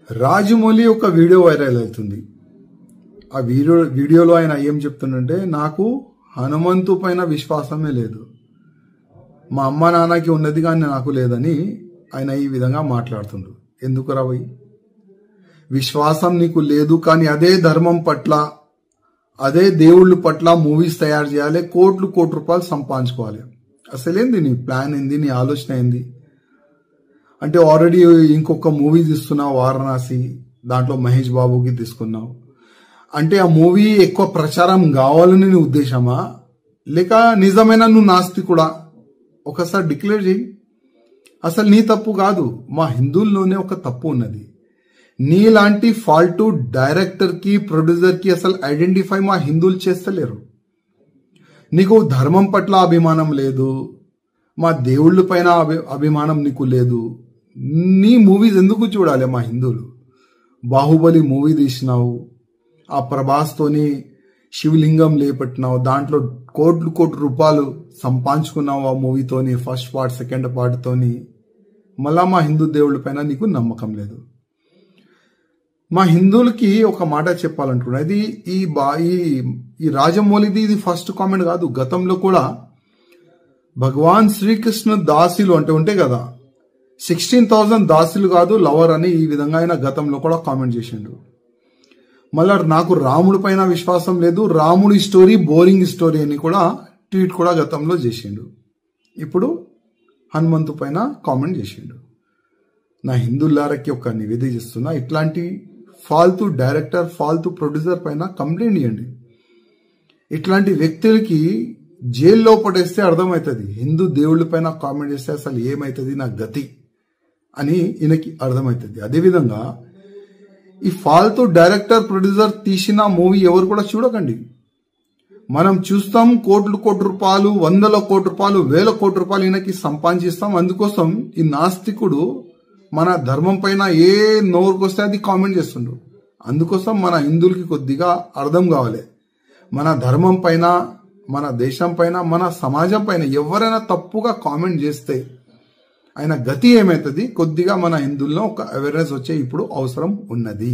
రాజమౌళి ఒక video viral అవుతుంది. ఆ వీడియోలో ఆయన ఏం చెప్తుండంటే, నాకు హనుమంతు పైన విశ్వాసమే లేదు, మా అమ్మ నాన్నకి ఉన్నది కానీ నాకు లేదని ఆయన ఈ విధంగా మాట్లాడుతుండ్రు. ఎందుకు రావై? విశ్వాసం నీకు లేదు కానీ అదే ధర్మం పట్ల, అదే దేవుళ్ళ పట్ల మూవీస్ తయారు చేయాలి, కోట్లు రూపాయలు సంపాదించుకోవాలి. అసలేంది నీ ప్లాన్ ఏంది, నీ ఆలోచన ఏంది? అంటే ఆల్రెడీ ఇంకొక మూవీ తీస్తున్నావు వారణాసి, దాంట్లో మహేష్ బాబుకి తీసుకున్నావు. అంటే ఆ మూవీ ఎక్కువ ప్రచారం కావాలని నీ ఉద్దేశమా, లేక నిజమైన నువ్వు నాస్తికుడా? ఒకసారి డిక్లేర్ చేయి. అసలు నీ తప్పు కాదు, మా హిందువుల్లోనే ఒక తప్పు ఉన్నది. నీలాంటి ఫాల్టు డైరెక్టర్కి ప్రొడ్యూసర్కి అసలు ఐడెంటిఫై మా హిందువులు చేస్తలేరు. నీకు ధర్మం పట్ల అభిమానం లేదు, మా దేవుళ్ళ పైన అభిమానం నీకు లేదు. నీ మూవీస్ ఎందుకు చూడాలి మా హిందువులు? బాహుబలి మూవీ తీసినావు, ఆ ప్రభాస్తోని శివలింగం లేపట్టినావు, దాంట్లో కోట్లు రూపాయలు సంపాదించుకున్నావు ఆ మూవీతోని, ఫస్ట్ పార్ట్ సెకండ్ పార్ట్ తోని. మళ్ళా మా హిందూ దేవుళ్ళ పైన నీకు నమ్మకం లేదు. మా హిందువులకి ఒక మాట చెప్పాలంటున్నా, ఇది ఈ రాజమౌళిది ఇది ఫస్ట్ కామెంట్ కాదు. గతంలో కూడా భగవాన్ శ్రీకృష్ణ దాసులు అంటే ఉంటాయి కదా, 16,000 దాసులు కాదు లవర్ అని ఈ విధంగా ఆయన గతంలో కూడా కామెంట్ చేసిండు. మళ్ళా నాకు రాముడి పైన విశ్వాసం లేదు, రాముడి స్టోరీ బోరింగ్ స్టోరీ అని కూడా ట్వీట్ కూడా గతంలో చేసిండు. ఇప్పుడు హనుమంతు పైన కామెంట్ చేసిండు. నా హిందువులారకి ఒక నివేదిక చేస్తున్నా, ఇట్లాంటి ఫాల్తూ డైరెక్టర్, ఫాల్తూ ప్రొడ్యూసర్ పైన కంప్లైంట్ ఇవ్వండి. ఇట్లాంటి వ్యక్తులకి జైల్లో పడేస్తే అర్థమవుతుంది, హిందూ దేవుళ్ళ పైన కామెంట్ చేస్తే అసలు ఏమవుతుంది నా గతి అని ఈయనకి అర్థమవుతుంది. అదేవిధంగా ఈ ఫాల్తూ డైరెక్టర్ ప్రొడ్యూసర్ తీసిన మూవీ ఎవరు కూడా చూడకండి. మనం చూస్తాం కోట్లు రూపాయలు, 100 కోట్ల రూపాయలు, 1000 కోట్ల రూపాయలు ఈయనకి సంపాదిస్తాం. అందుకోసం ఈ నాస్తికుడు మన ధర్మం పైన ఏ నోరుకొస్తే అది కామెంట్ చేస్తుండ్రు. అందుకోసం మన హిందువులకి కొద్దిగా అర్థం కావాలి, మన ధర్మం పైన, మన దేశం పైన, మన సమాజం పైన ఎవరైనా తప్పుగా కామెంట్ చేస్తే ఆయన గతి ఏమవుతుంది, కొద్దిగా మన హిందువుల్లో ఒక అవేర్నెస్ వచ్చే ఇప్పుడు అవసరం ఉన్నది.